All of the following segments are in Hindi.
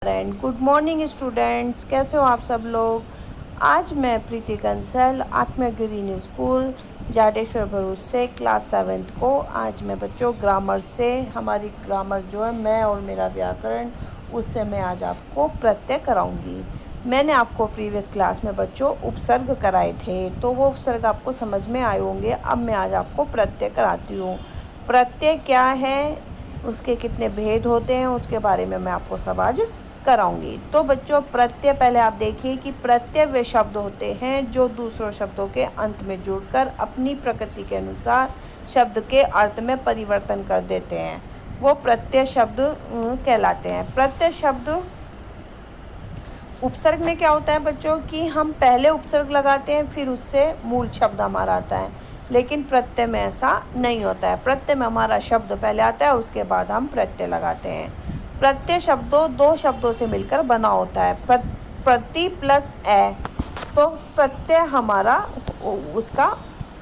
एंड गुड मॉर्निंग स्टूडेंट्स, कैसे हो आप सब लोग। आज मैं प्रीति कंसल आत्मगिरी स्कूल जाडेश्वर भरूच से क्लास 7th को आज मैं बच्चों ग्रामर से हमारी ग्रामर जो है मैं और मेरा व्याकरण उससे मैं आज आपको प्रत्यय कराऊंगी। मैंने आपको प्रीवियस क्लास में बच्चों उपसर्ग कराए थे तो वो उपसर्ग आपको समझ में आए होंगे। अब मैं आज आपको प्रत्यय कराती हूँ। प्रत्यय क्या है, उसके कितने भेद होते हैं, उसके बारे में मैं आपको सब आज कराऊंगी। तो बच्चों प्रत्यय पहले आप देखिए कि प्रत्यय वे शब्द होते हैं जो दूसरों शब्दों के अंत में जुड़कर अपनी प्रकृति के अनुसार शब्द के अर्थ में परिवर्तन कर देते हैं, वो प्रत्यय शब्द कहलाते हैं। प्रत्यय शब्द उपसर्ग में क्या होता है बच्चों कि हम पहले उपसर्ग लगाते हैं फिर उससे मूल शब्द हमारा आता है, लेकिन प्रत्यय में ऐसा नहीं होता है। प्रत्यय में हमारा शब्द पहले आता है उसके बाद हम प्रत्यय लगाते हैं। प्रत्यय शब्दों दो शब्दों से मिलकर बना होता है, प्रति प्लस ए। तो प्रत्यय हमारा उसका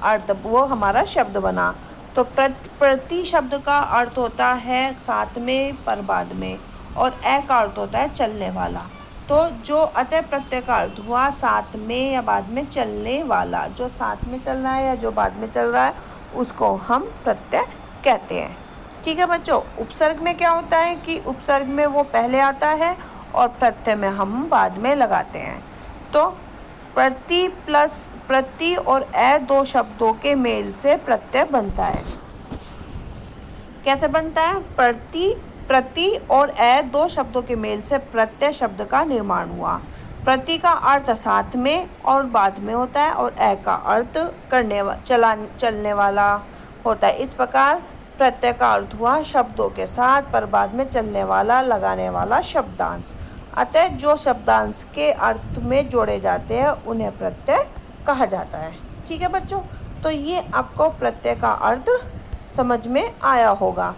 अर्थ वो हमारा शब्द बना। तो प्रति शब्द का अर्थ होता है साथ में पर बाद में, और ए का अर्थ होता है चलने वाला। तो जो अतः प्रत्यय का अर्थ हुआ साथ में या बाद में चलने वाला, जो साथ में चल रहा है या जो बाद में चल रहा है उसको हम प्रत्यय कहते हैं। ठीक है बच्चों। उपसर्ग में क्या होता है कि उपसर्ग में वो पहले आता है और प्रत्यय में हम बाद में लगाते हैं। तो प्रति और ए दो शब्दों के मेल से प्रत्यय बनता है। कैसे बनता है? प्रति और ए दो शब्दों के मेल से प्रत्यय शब्द का निर्माण हुआ। प्रति का अर्थ साथ में और बाद में होता है और ए का अर्थ चलने वाला होता है। इस प्रकार प्रत्यय का अर्थ हुआ शब्दों के साथ पर बाद में चलने वाला, लगाने वाला शब्दांश। अतः जो शब्दांश के अर्थ में जोड़े जाते हैं उन्हें प्रत्यय कहा जाता है। ठीक है बच्चों। तो ये आपको प्रत्यय का अर्थ समझ में आया होगा।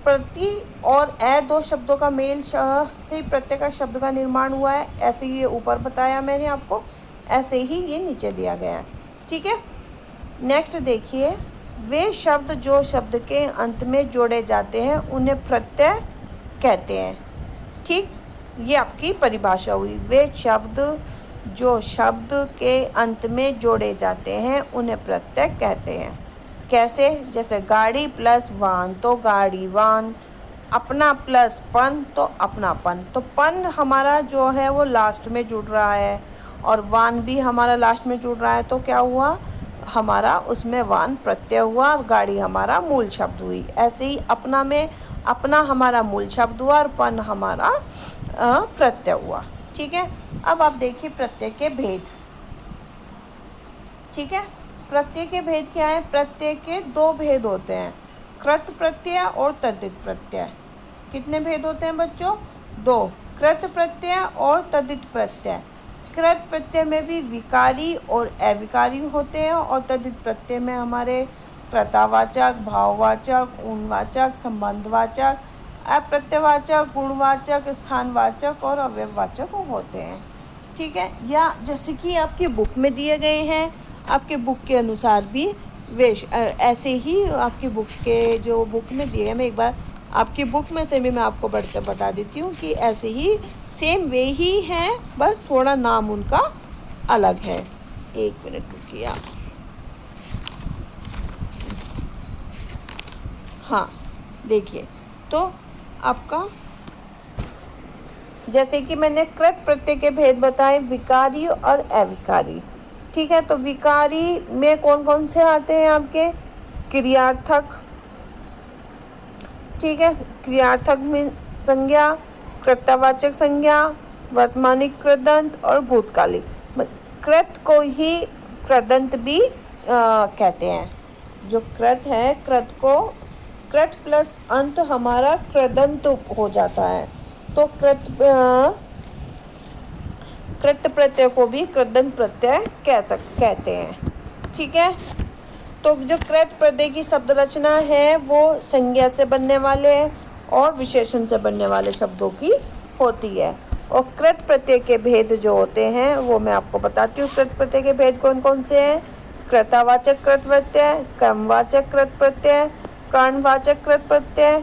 प्रति और ए दो शब्दों का मेल से प्रत्यय का शब्द का निर्माण हुआ है। ऐसे ही ये ऊपर बताया मैंने आपको, ऐसे ही ये नीचे दिया गया है। ठीक है। नेक्स्ट देखिए, वे शब्द जो शब्द के अंत में जोड़े जाते हैं उन्हें प्रत्यय कहते हैं। ठीक, ये आपकी परिभाषा हुई। वे शब्द जो शब्द के अंत में जोड़े जाते हैं उन्हें प्रत्यय कहते हैं। कैसे? जैसे गाड़ी प्लस वाहन तो गाड़ी वाहन, अपना प्लस पन तो अपनापन। तो पन हमारा जो है वो लास्ट में जुड़ रहा है और वाहन भी हमारा लास्ट में जुड़ रहा है, तो क्या हुआ हमारा उसमें वाहन प्रत्यय हुआ, गाड़ी हमारा मूल शब्द हुई। ऐसे ही अपना में अपना हमारा मूल शब्द हुआ और पन हमारा प्रत्यय हुआ। ठीक है। अब आप देखिए प्रत्यय के भेद। ठीक है। प्रत्यय के भेद क्या है? प्रत्यय के दो भेद होते हैं, कृत प्रत्यय और तद्धित प्रत्यय। कितने भेद होते हैं बच्चों? दो, कृत प्रत्यय और तद्धित प्रत्यय। कृत प्रत्यय में भी विकारी और अविकारी होते हैं और तद्धित प्रत्यय में हमारे कर्तावाचक, भाववाचक, ऊनवाचक, संबंधवाचक, अप्रत्ययवाचक, गुणवाचक, स्थानवाचक और अव्ययवाचक होते हैं। ठीक है। या जैसे कि आपकी बुक में दिए गए हैं, आपके बुक के अनुसार भी ऐसे ही आपकी बुक के जो बुक में दिए हैं, मैं एक बार आपकी बुक में से भी मैं आपको बता देती हूँ कि ऐसे ही सेम वे ही हैं, बस थोड़ा नाम उनका अलग है। एक मिनट रुकिए आप। हाँ देखिए, तो आपका जैसे कि मैंने कृत प्रत्यय के भेद बताए, विकारी और अविकारी। ठीक है। तो विकारी में कौन कौन से आते हैं आपके? क्रियार्थक। ठीक है। क्रियार्थक में संज्ञा, कर्तावाचक संज्ञा, वर्तमानिक कृदंत और भूतकालिक। कृत को ही कृदंत भी कहते हैं। जो कृत है, कृत प्लस अंत हमारा कृदंत हो जाता है। तो कृत प्रत्यय को भी कृदंत प्रत्यय कहते हैं। ठीक है। तो जो कृत प्रत्यय की शब्द रचना है वो संज्ञा से बनने वाले और विशेषण से बनने वाले शब्दों की होती है। और कृत प्रत्यय के भेद जो होते हैं वो मैं आपको बताती हूँ। कृत प्रत्यय के भेद कौन कौन से हैं? कर्तावाचक कृत प्रत्यय, कर्मवाचक कृत प्रत्यय, कर्णवाचक कृत प्रत्यय,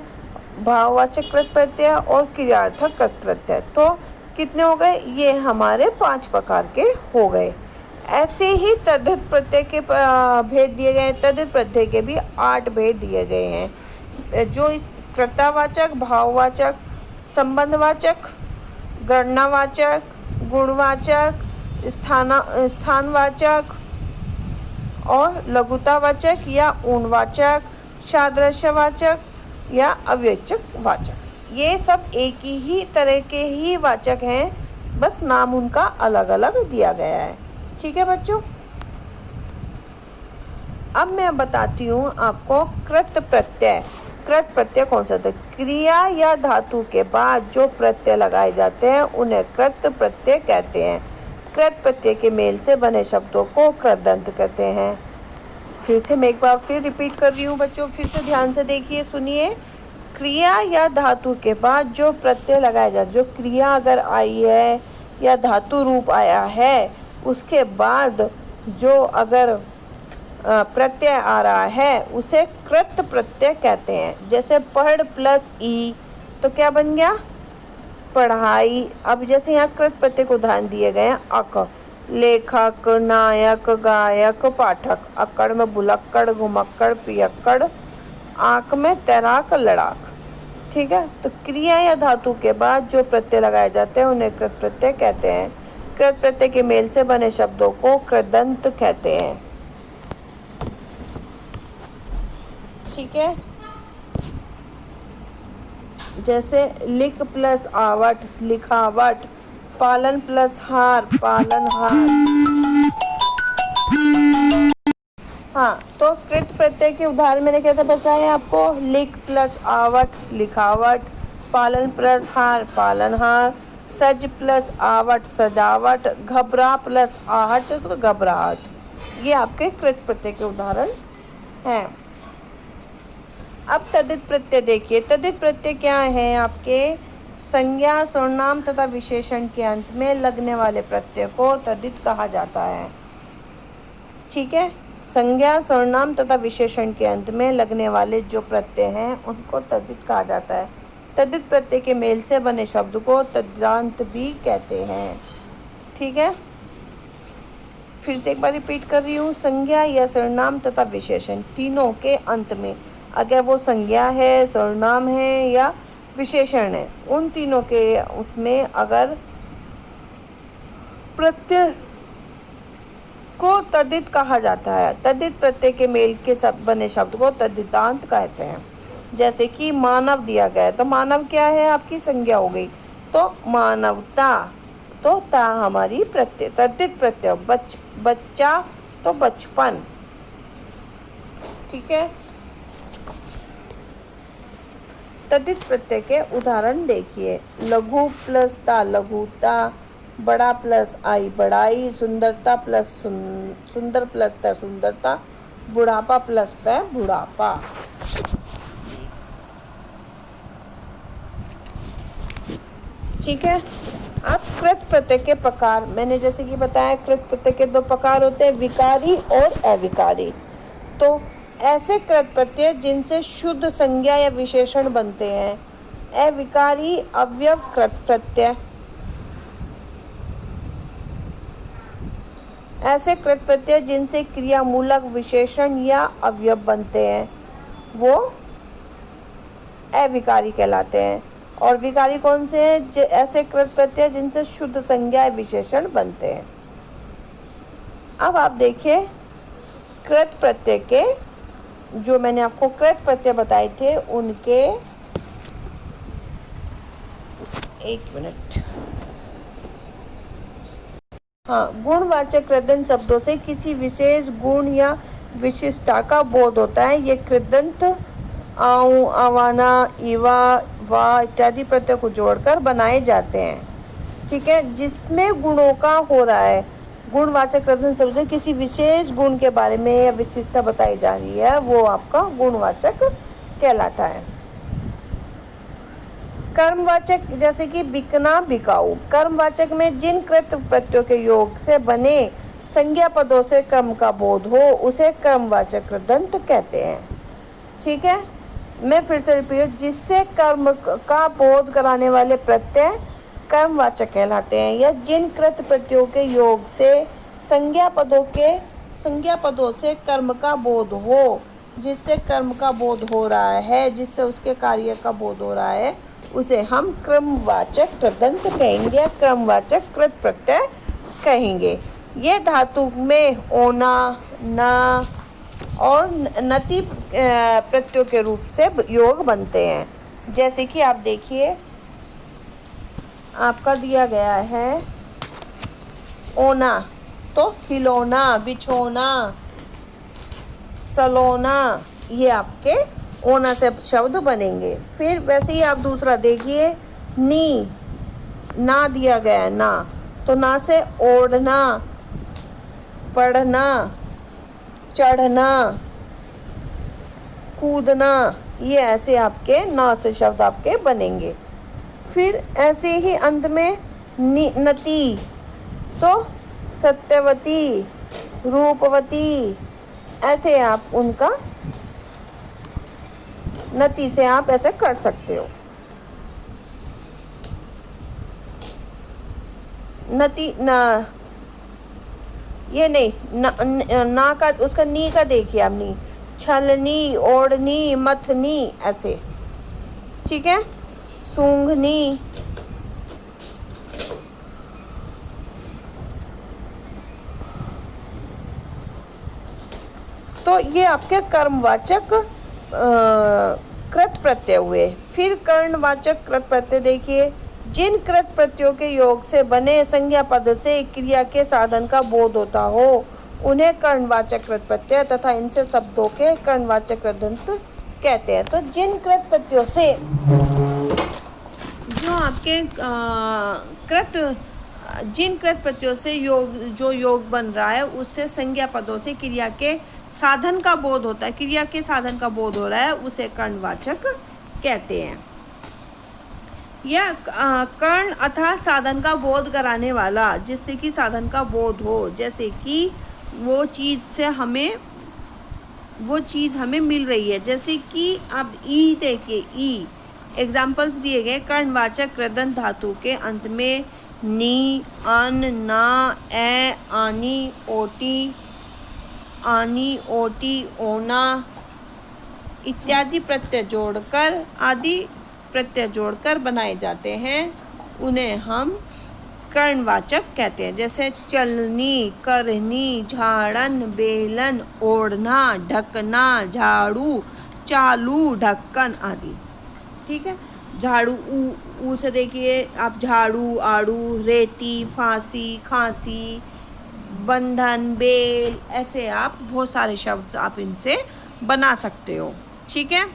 भाववाचक कृत प्रत्यय और क्रियार्थक कृत प्रत्यय। तो कितने हो गए? ये हमारे 5 प्रकार के हो गए। ऐसे ही तद्धित प्रत्यय के भेद दिए गए हैं। तद्धित प्रत्यय के भी 8 भेद दिए गए हैं, जो इस कर्तावाचक, भाववाचक, संबंधवाचक, गणनावाचक, गुणवाचक, स्थानवाचक और लघुतावाचक या ऊणवाचक, सादृश्यवाचक या अव्यचक वाचक, ये सब एक ही तरह के ही वाचक हैं, बस नाम उनका अलग अलग दिया गया है। ठीक है बच्चों, अब मैं बताती हूँ आपको कृत प्रत्यय। कृत प्रत्यय कौन सा होता है? क्रिया या धातु के बाद जो प्रत्यय लगाए जाते हैं उन्हें कृत प्रत्यय कहते हैं। कृत प्रत्यय के मेल से बने शब्दों को कृदंत कहते हैं। फिर से मैं एक बार फिर रिपीट कर रही हूँ बच्चों, फिर से ध्यान से देखिए, सुनिए। क्रिया या धातु के बाद जो प्रत्यय लगाया जाए, जो क्रिया अगर आई है या धातु रूप आया है, उसके बाद जो अगर प्रत्यय आ रहा है उसे कृत प्रत्यय कहते हैं। जैसे पढ़ प्लस ई तो क्या बन गया? पढ़ाई। अब जैसे यहाँ कृत प्रत्यय को उदाहरण दिए गए हैं, अक, लेखक, नायक, गायक, पाठक, अक्कड़ में भुलक्कड़, घुमक्कड़, पियक्कड़, आंख में तैराक, लड़ाक। ठीक है, तो क्रिया या धातु के बाद जो प्रत्यय लगाए जाते हैं उन्हें कृत प्रत्यय कहते हैं। कृत प्रत्यय के मेल से बने शब्दों को कृदंत कहते हैं। ठीक है, जैसे लिख प्लस आवट, लिखावट, पालन प्लस हार, पालनहार। हाँ, तो कृत प्रत्यय के उदाहरण मैंने क्या था बताया आपको? लिख प्लस आवट, लिखावट, पालन प्लस हार, पालनहार, सज प्लस आवट, सजावट, घबरा प्लस आहट, तो घबराहट। ये आपके कृत प्रत्यय के उदाहरण हैं। अब तद्धित प्रत्यय देखिए। तद्धित प्रत्यय क्या है? आपके संज्ञा, सर्वनाम तथा विशेषण के अंत में लगने वाले प्रत्यय को तद्धित कहा जाता है। ठीक है, संज्ञा, सर्वनाम तथा विशेषण के अंत में लगने वाले जो प्रत्यय हैं उनको तद्धित कहा जाता है। तद्धित प्रत्यय के मेल से बने शब्द को तद्धितांत भी कहते हैं। ठीक है, फिर से एक बार रिपीट कर रही हूँ। संज्ञा या सर्वनाम तथा विशेषण तीनों के अंत में, अगर वो संज्ञा है, सर्वनाम है या विशेषण है, उन तीनों के उसमें अगर प्रत्यय को तद्धित कहा जाता है। तद्धित प्रत्यय के मेल के बने शब्द को तद्धितांत कहते हैं। जैसे कि मानव दिया गया है, तो मानव क्या है? आपकी संज्ञा हो गई, तो मानवता, तो ता हमारी प्रत्यय, तद्धित प्रत्यय। बच्चा तो बचपन। ठीक है, तद्धित प्रत्यय के उदाहरण देखिए। लघु प्लस ता, लघुता, बड़ा प्लस आई, बड़ाई, सुंदरता प्लस सुंदर प्लस ता, सुंदरता, बुढ़ापा प्लस पै, बुढ़ापा। ठीक है, अब कृत प्रत्यय के प्रकार मैंने जैसे कि बताया, कृत प्रत्यय के 2 प्रकार होते हैं, विकारी और अविकारी। तो ऐसे कृत प्रत्यय जिनसे शुद्ध संज्ञा या विशेषण बनते हैं। अविकारी अवयव कृत प्रत्यय। ऐसे कृत प्रत्यय जिनसे क्रियामूलक विशेषण या अवयव बनते हैं वो अविकारी कहलाते हैं। और विकारी कौन से हैं? ऐसे कृत प्रत्यय जिनसे शुद्ध संज्ञा या विशेषण बनते हैं। अब आप देखिए कृत प्रत्यय के, जो मैंने आपको कृत प्रत्यय बताए थे उनके, एक मिनट, हाँ, गुणवाचक कृदंत शब्दों से किसी विशेष गुण या विशिष्टता का बोध होता है। ये कृदंत आऊ, आवाना, इवा, वा इत्यादि प्रत्यय को जोड़कर बनाए जाते हैं। ठीक है, जिसमें गुणों का हो रहा है। गुणवाचक कृदंत शब्द से किसी विशेष गुण के बारे में या विशिष्टता बताई जा रही है, वो आपका गुणवाचक कहलाता है। कर्मवाचक जैसे कि बिकना, बिकाऊ। कर्मवाचक में जिन कृत प्रत्ययों के योग से बने संज्ञा पदों से कर्म का बोध हो उसे कर्मवाचक कृदंत कहते हैं। ठीक है, मैं फिर से रिपीट, जिससे कर्म का बोध कराने वाले प्रत्यय कर्मवाचक कहलाते हैं। या जिन कृत प्रत्ययों के योग से संज्ञा पदों से कर्म का बोध हो, जिससे कर्म का बोध हो रहा है, जिससे उसके कार्य का बोध हो रहा है, उसे हम क्रमवाचक कृदंत कहेंगे या क्रमवाचक कृत प्रत्यय कहेंगे। ये धातु में ओना, ना और नति प्रत्ययों के रूप से योग बनते हैं। जैसे कि आप देखिए, आपका दिया गया है ओना, तो खिलौना, बिछोना, सलोना, ये आपके ओना से शब्द बनेंगे। फिर वैसे ही आप दूसरा देखिए, नी, ना दिया गया है, ना, तो ना से ओढ़ना, पढ़ना, चढ़ना, कूदना, ये ऐसे आपके ना से शब्द आपके बनेंगे। फिर ऐसे ही अंत में नती, तो सत्यवती, रूपवती, ऐसे आप उनका नती से आप ऐसे कर सकते हो। नती ना, ये नहीं ना का, उसका नी का देखिए आप, नी, छलनी, ओढ़नी, मथनी, ऐसे, ठीक है। सूंघनी, तो ये आपके कर्मवाचक कृत प्रत्यय हुए। फिर कर्णवाचक कृत प्रत्यय देखिए, जिन कृत प्रत्ययों के योग से बने संज्ञा पद से क्रिया के साधन का बोध होता हो, उन्हें कर्णवाचक कृत प्रत्यय तथा इनसे शब्दों के कर्णवाचक कृदंत कहते हैं। तो जिन कृत प्रत्ययों से जो आपके जिन कृत प्रत्ययों से योग बन रहा है, उससे संज्ञा पदों से क्रिया के साधन का बोध होता है, क्रिया के साधन का बोध हो रहा है, उसे कर्णवाचक कहते हैं। यह कर्ण अथवा साधन का बोध कराने वाला, जिससे कि साधन का बोध हो, जैसे कि वो चीज़ हमें मिल रही है। जैसे कि आप ई देखिए, ई एग्जाम्पल्स दिए गए, कर्णवाचक कृदंत धातु के अंत में नी, अन, ना, ए, आनी, ओटी, ओना इत्यादि प्रत्यय जोड़कर बनाए जाते हैं, उन्हें हम कर्णवाचक कहते हैं। जैसे चलनी, करनी, झाड़न, बेलन, ओढ़ना, ढकना, झाड़ू, चालू, ढक्कन आदि, ठीक है। झाड़ू, ऊ से देखिए आप, झाड़ू, आड़ू, रेती, फांसी, खांसी, बंधन, बेल, ऐसे आप बहुत सारे शब्द आप इनसे बना सकते हो, ठीक है।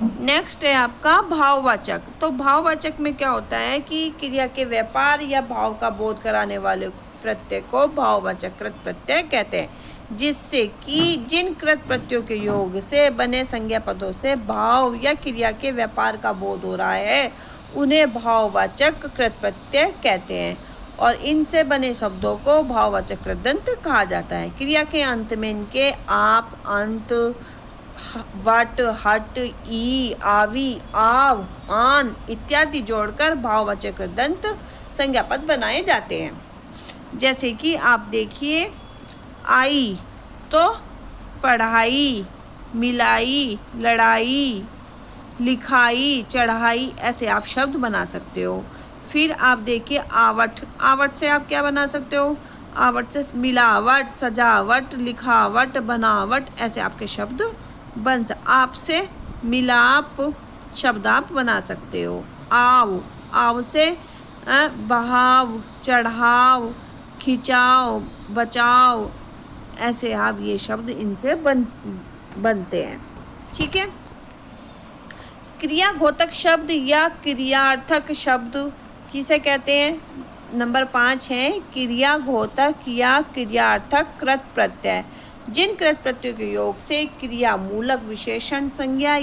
नेक्स्ट है आपका भाववाचक। तो भाववाचक में क्या होता है कि क्रिया के व्यापार या भाव का बोध कराने वाले प्रत्यय को भाववाचक कृत प्रत्यय कहते हैं, जिससे कि जिन कृत प्रत्ययों के योग से बने संज्ञा पदों से भाव या क्रिया के व्यापार का बोध हो रहा है, उन्हें भाववाचक कृत प्रत्यय कहते हैं और इनसे बने शब्दों को भाववाचक कृदंत कहा जाता है। क्रिया के अंत में इनके आप, अंत, वट, हट, ई, आवी, आव, आन इत्यादि जोड़कर भाववाचक कृदंत संज्ञापद बनाए जाते हैं। जैसे कि आप देखिए, आई तो पढ़ाई, मिलाई, लड़ाई, लिखाई, चढ़ाई, ऐसे आप शब्द बना सकते हो। फिर आप देखिए आवट, आवट से आप क्या बना सकते हो, आवट से मिलावट, सजावट, लिखावट, बनावट, ऐसे आपके शब्द आप से मिलाप शब्द आप बना सकते हो। आव, आव से बहाव, चढ़ाव, खिंचाव, बचाव, ऐसे आप ये शब्द इनसे बनते हैं, ठीक है। क्रियाघोतक शब्द या क्रियार्थक शब्द किसे कहते हैं? नंबर 5 है क्रियाघोतक या क्रियार्थक कृत प्रत्यय। जिन कृत प्रत्ययों के योग से क्रिया मूलक विशेषण संज्ञा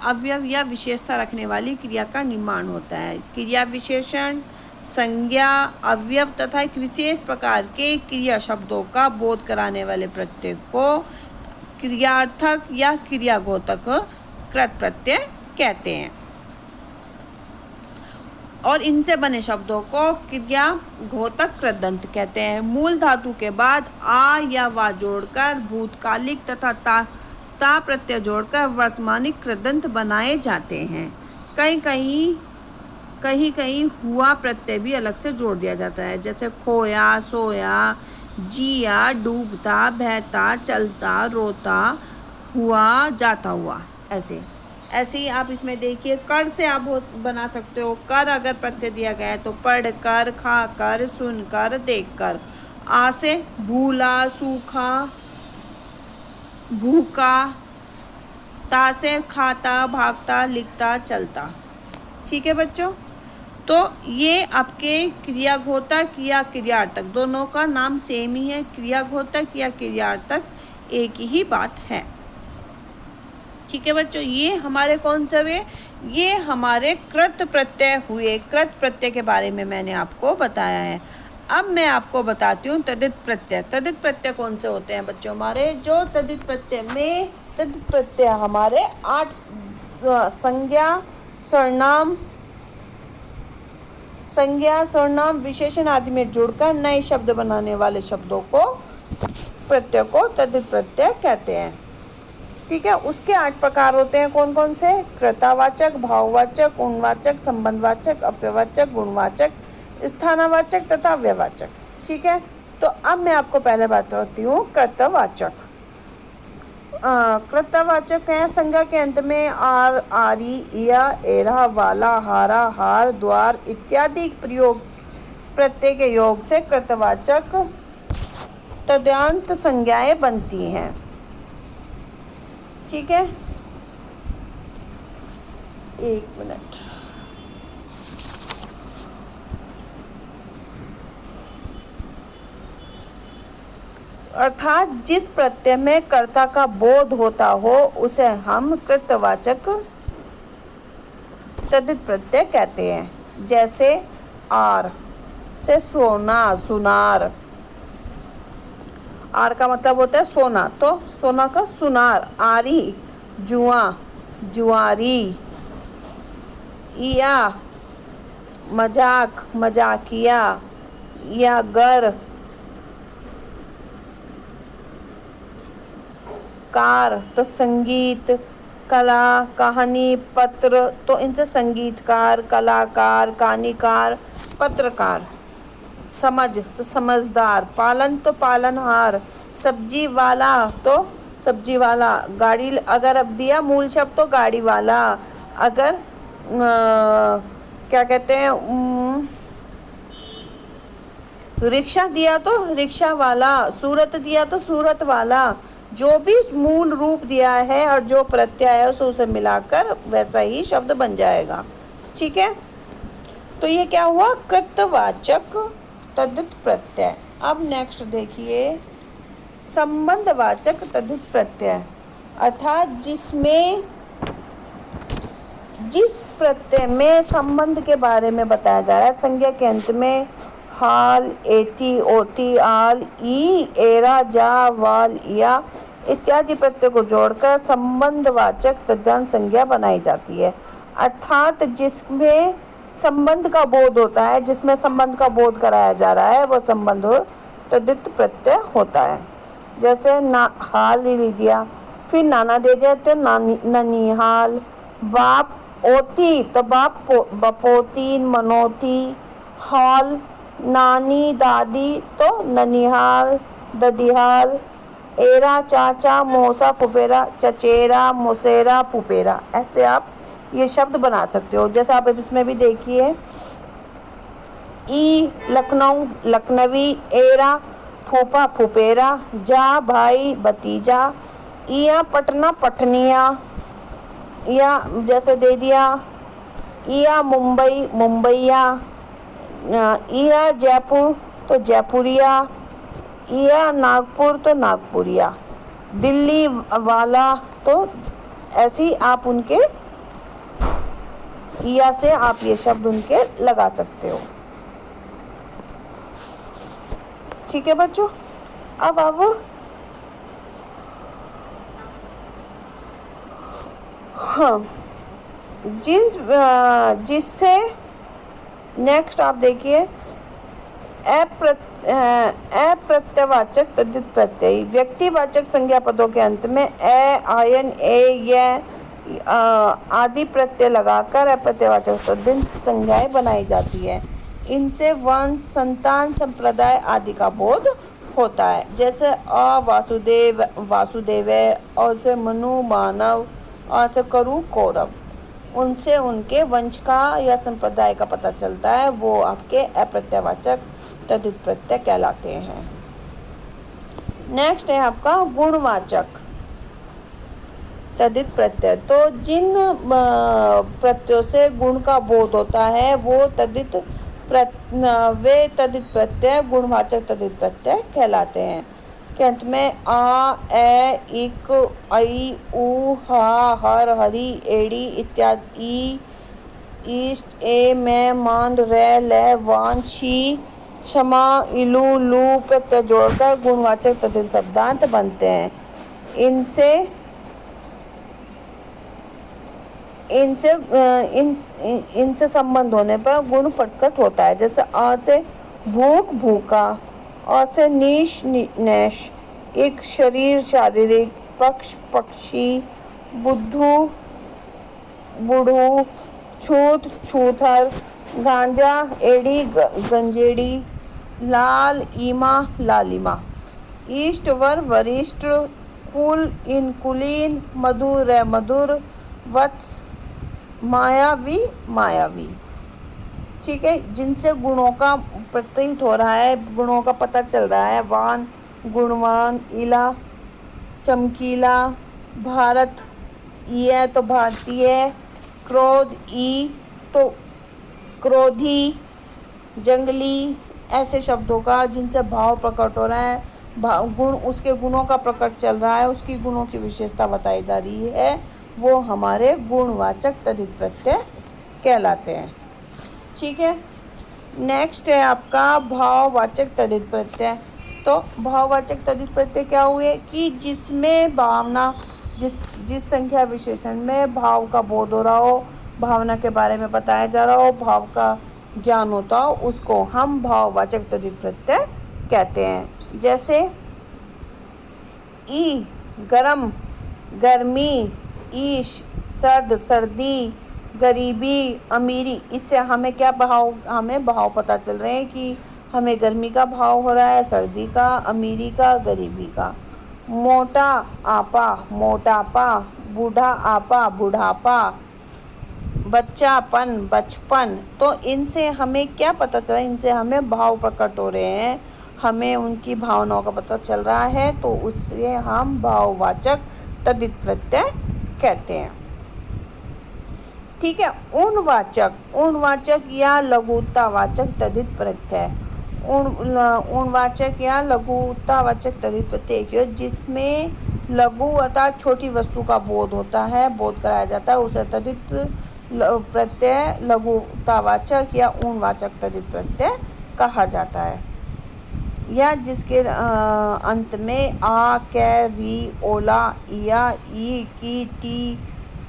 अवयव या विशेषता रखने वाली क्रिया का निर्माण होता है। क्रिया विशेषण, संज्ञा, अवयव तथा एक विशेष प्रकार के क्रिया शब्दों का बोध कराने वाले प्रत्यय को क्रियार्थक या क्रियाघोतक कृत प्रत्यय कहते हैं। और इनसे बने शब्दों को क्रियाघोतक कृदंत कहते हैं। मूल धातु के बाद आ या वा जोड़कर भूतकालिक तथा ता प्रत्यय जोड़कर वर्तमानिक कृदंत बनाए जाते हैं। कहीं हुआ प्रत्यय भी अलग से जोड़ दिया जाता है, जैसे खोया, सोया, जिया, डूबता, बहता, चलता, रोता, हुआ, जाता हुआ। ऐसे ही आप इसमें देखिए, कर से आप बना सकते हो। कर अगर प्रत्यय दिया गया है तो पढ़ कर, खा कर, सुन कर, देख कर। आ से भूला, सूखा, भूखा। ता से खाता, भागता, लिखता, चलता। ठीक है बच्चों, तो ये आपके क्रियाघोतक या क्रियार्थक दोनों का नाम सेम ही है। क्रियाघोतक या क्रियार्थक एक ही बात है। ठीक है बच्चों, ये हमारे कौन से हुए? ये हमारे कृत प्रत्यय हुए। कृत प्रत्यय के बारे में मैंने आपको बताया है। अब मैं आपको बताती हूँ तद्धित प्रत्यय। तद्धित प्रत्यय कौन से होते हैं बच्चों हमारे? जो तद्धित प्रत्यय में तद्धित प्रत्यय हमारे 8 संज्ञा, सर्वनाम, विशेषण आदि में जुड़कर नए शब्द बनाने वाले शब्दों को प्रत्यय को तद्धित प्रत्यय कहते हैं। ठीक है, उसके 8 प्रकार होते हैं। कौन कौन से? कृतावाचक, भाववाचक, गुणवाचक, संबंधवाचक, अव्ययवाचक, गुणवाचक, स्थानवाचक तथा व्यवाचक। ठीक है, तो अब मैं आपको पहले बताती हूँ कृतवाचक। कृतवाचक है संज्ञा के अंत में आर, आरी, इया, एरा, वाला, हारा, हार, द्वार इत्यादि प्रयोग प्रत्यय के योग से कृतवाचक तद्यांत संज्ञाएं बनती हैं। ठीक है, एक मिनट। अर्थात जिस प्रत्यय में कर्ता का बोध होता हो उसे हम कृतवाचक तद्धित प्रत्यय कहते हैं। जैसे आर से सोना, सुनार। आर का मतलब होता है सोना, तो सोना का सुनार। आरी जुआ, जुआरी। इया मजाक, मजाकिया। या गर कार तो संगीत, कला, कहानी, पत्र तो इनसे संगीतकार, कलाकार, कहानीकार, पत्रकार। समझ तो समझदार, पालन तो पालनहार, सब्जी वाला तो सब्जी वाला। गाड़ी अगर अब दिया मूल शब्द तो गाड़ी वाला। अगर क्या कहते हैं रिक्शा दिया तो रिक्शा वाला, सूरत दिया तो सूरत वाला। जो भी मूल रूप दिया है और जो प्रत्यय है उसे मिलाकर वैसा ही शब्द बन जाएगा। ठीक है, तो ये क्या हुआ? कृतवाचक तद्धित प्रत्यय। अब नेक्स्ट देखिए संबंधवाचक तद्धित प्रत्यय, अर्थात जिस प्रत्यय में संबंध के बारे में बताया जा रहा है। संज्ञा के अंत में हाल, एति, ओति, आल, ई, एरा, जा, वाल, या इत्यादि प्रत्यय को जोड़कर संबंधवाचक तद्धित संज्ञा बनाई जाती है। अर्थात जिसमें संबंध का बोध होता है, जिसमें संबंध का बोध कराया जा रहा है, वह संबंध तद्धित प्रत्यय होता है। जैसे ना हाल ले दिया, फिर नाना दे दिया तो ननिहाल। बाप ओती तो बाप बपोती, मनोती। हाल नानी, दादी तो ननिहाल, ददिहाल। एरा चाचा, मौसा, फुफेरा, चचेरा, मुसेरा, पुपेरा। ऐसे आप ये शब्द बना सकते हो। जैसे आप इसमें भी देखिए ई लखनऊ, लखनवी। एरा फूफा, फुपेरा। जा भाई, भतीजा। इया पटना, पटनिया। या जैसे दे दिया इया मुंबई, मुंबईया। इया जयपुर तो जयपुरिया। इया नागपुर तो नागपुरिया। दिल्ली वाला तो ऐसी आप उनके इया से आप ये शब्द उनके लगा सकते हो। ठीक है बच्चों, अब हाँ, जिससे नेक्स्ट आप देखिए अप्रत्ययवाचक तद्धित प्रत्यय। व्यक्तिवाचक संज्ञा पदों के अंत में आयन, या आदि प्रत्यय लगाकर अप्रत्ययवाचक तद्धित संज्ञाएं बनाई जाती है। इनसे वंश, संतान, संप्रदाय आदि का बोध होता है। जैसे वासुदेव वासुदेवै, अ से मनु मानव, अ से करु कौरव। उनसे उनके वंश का या संप्रदाय का पता चलता है, वो आपके अप्रत्ययवाचक तद्धित प्रत्यय कहलाते हैं। नेक्स्ट है आपका गुणवाचक तद्धित प्रत्यय। तो जिन प्रत्ययों से गुण का बोध होता है वो तद्धित प्रत्यय गुणवाचक तद्धित प्रत्यय कहलाते हैं। के अंत में आ, ए, इक, ऐ, उ, हा, हर, हरि, एड़ी इत्यादि, ईस्ट, ए, मैं, मान, रे, ले, वान, शी, क्षमा, इलू, लू प्रत्यय जोड़कर गुणवाचक तद्धित शब्दांत बनते हैं। इनसे संबंध होने पर गुण प्रकट होता है। जैसे आ से भूख, भूखा, अ से नीश, नैश, एक शरीर, शारीरिक, पक्ष, पक्षी, बुद्धू, बुढ़ू, छूत, छूथर, गांजा, एड़ी, गंजेड़ी, लाल, ईमा, लालिमा, इष्ट, वर, वरिष्ठ, कुल, कुलीन, मधुर, मधुर, वत्स, मायावी, मायावी। ठीक है, जिनसे गुणों का प्रतीत हो रहा है, गुणों का पता चल रहा है। वान, गुणवान, इला, चमकीला, भारत, ये तो भारतीय, क्रोध, ई तो क्रोधी, जंगली, ऐसे शब्दों का जिनसे भाव प्रकट हो रहा है, गुण, उसके गुणों का प्रकट चल रहा है, उसकी गुणों की विशेषता बताई जा रही है, वो हमारे गुणवाचक तद्धित प्रत्यय कहलाते हैं। ठीक है, नेक्स्ट है आपका भाववाचक तद्धित प्रत्यय। तो भाववाचक तद्धित प्रत्यय क्या हुए कि जिसमें भावना, जिस संख्या विशेषण में भाव का बोध हो रहा हो, भावना के बारे में बताया जा रहा हो, भाव का ज्ञान होता हो, उसको हम भाववाचक तद्धित प्रत्यय कहते हैं। जैसे ई गरम, गर्मी, ईश सर्द, सर्दी, गरीबी, अमीरी। इससे हमें क्या भाव, हमें भाव पता चल रहे हैं कि हमें गर्मी का भाव हो रहा है, सर्दी का, अमीरी का, गरीबी का। मोटा आपा, मोटापा, बूढ़ा आपा, बुढ़ापा, बच्चापन, बचपन। तो इनसे हमें क्या पता चला, इनसे हमें भाव प्रकट हो रहे हैं, हमें उनकी भावनाओं का पता चल रहा है, तो उससे हम भाववाचक तद्धित प्रत्यय कहते हैं। ठीक है, उणवाचक या लघुतावाचक तद्धित प्रत्यय। उणवाचक या लघुतावाचक तद्धित प्रत्यय जिसमें लघु अर्थात छोटी वस्तु का बोध होता है, बोध कराया जाता है, उसे तद्धित प्रत्यय लघुतावाचक या उणवाचक तद्धित प्रत्यय कहा जाता है। या जिसके अंत में आ, कै, री, ओला, इया, ई, की, टी,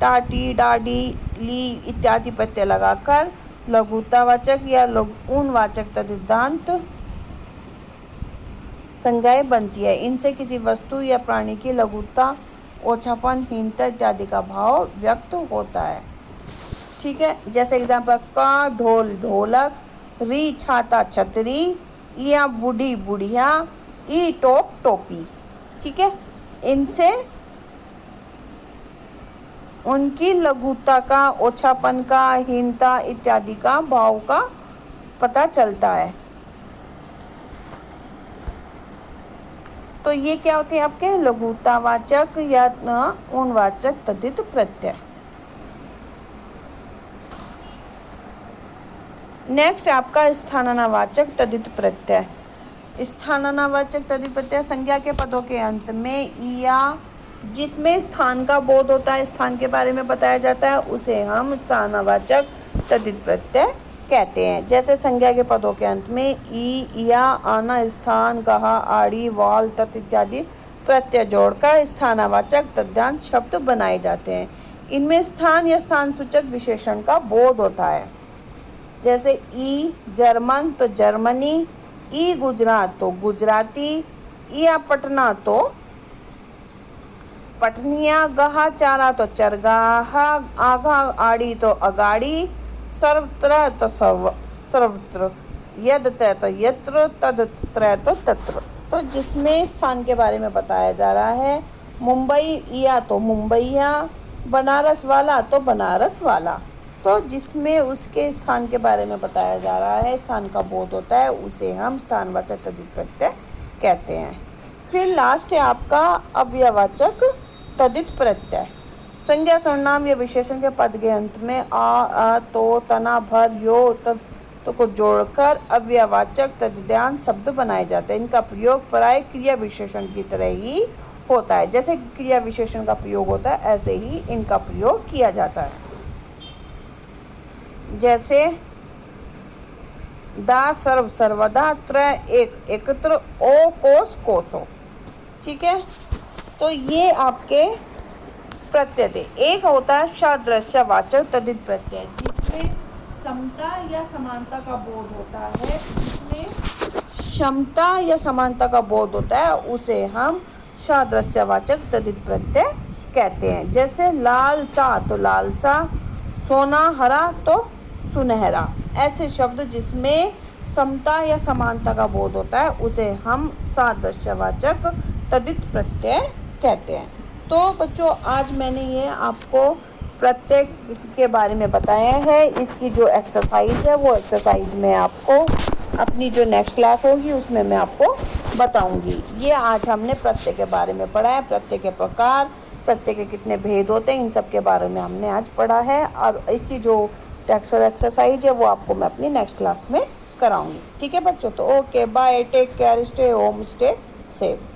टाटी, डाडी, ली इत्यादि प्रत्यय लगाकर लघुतावाचक या उणवाचक तद्धितांत संज्ञाएं बनती है। इनसे किसी वस्तु या प्राणी की लघुता, ओछापन, हीनता इत्यादि का भाव व्यक्त होता है। ठीक है, जैसे एग्जाम्पल का ढोल, ढोलक, री छाता, छतरी, या बूढ़ी, बुढ़िया, ई टोप, टोपी। ठीक है, इनसे उनकी लघुता का, ओछापन का, हीनता इत्यादि का भाव का पता चलता है। तो ये क्या होते हैं आपके लघुतावाचक या उणवाचक तद्धित प्रत्यय। नेक्स्ट आपका स्थाननावाचक तद्धित प्रत्यय। स्थाननावाचक तद्धित प्रत्यय संज्ञा के पदों के अंत में या जिसमें स्थान का बोध होता है, स्थान के बारे में बताया जाता है, उसे हम स्थानवाचक तद्धित प्रत्यय कहते हैं। जैसे संज्ञा के पदों के अंत में ई, या, आना, स्थान, कहा, आड़ी, वाल, तत् इत्यादि प्रत्यय जोड़कर स्थानवाचक तद्धांत शब्द बनाए जाते हैं। इनमें स्थान या स्थान सूचक विशेषण का बोध होता है। जैसे ई जर्मन तो जर्मनी, ई गुजरात तो गुजराती, या पटना तो पटनिया, गहा चारा तो चरगाहा, आगा आड़ी तो अगाड़ी, सर्वत्र तो सर्वत्र, यद तय तो यत्र, तद त्रय तो तत्र। तो जिसमें स्थान के बारे में बताया जा रहा है, मुंबई या तो मुंबईया, बनारस वाला तो बनारस वाला। तो जिसमें उसके स्थान के बारे में बताया जा रहा है, स्थान का बोध होता है, उसे हम स्थानवाचक तद्धित प्रत्यय कहते हैं। फिर लास्ट है आपका अव्ययवाचक तद्धित प्रत्यय। संज्ञा सर्वनाम या विशेषण के पद के अंत में अ, तो, तना, भर, यो, तद तो को जोड़कर अव्ययवाचक तद्धितांत शब्द बनाए जाते हैं। इनका प्रयोग प्राय क्रिया विशेषण की तरह ही होता है। जैसे क्रिया विशेषण का प्रयोग होता है, ऐसे ही इनका प्रयोग किया जाता है। जैसे दा सर्व सर्वदा, त्रय एक एकत्र, ओ कोस कोसो। ठीक है, तो ये आपके प्रत्यय थे। एक होता है सादृश्यवाचक तद्धित प्रत्यय, जिसमें समता या समानता का बोध होता है। जिसमें क्षमता या समानता का बोध होता है, उसे हम सादृश्यवाचक तद्धित प्रत्यय कहते हैं। जैसे लाल सा तो लालसा, सोना हरा तो सुनहरा। ऐसे शब्द जिसमें समता या समानता का बोध होता है, उसे हम सादृश्यवाचक तद्धित प्रत्यय कहते हैं। तो बच्चों, आज मैंने ये आपको प्रत्यय के बारे में बताया है। इसकी जो एक्सरसाइज है, वो एक्सरसाइज में आपको अपनी जो नेक्स्ट क्लास होगी उसमें मैं आपको बताऊंगी। ये आज हमने प्रत्यय के बारे में पढ़ा है, प्रत्यय के प्रकार, प्रत्यय के कितने भेद होते हैं, इन सब के बारे में हमने आज पढ़ा है। और इसकी जो टेक्स्ट और एक्सरसाइज है, वो आपको मैं अपनी नेक्स्ट क्लास में कराऊंगी। ठीक है बच्चों, तो okay bye, take care, stay home, stay safe.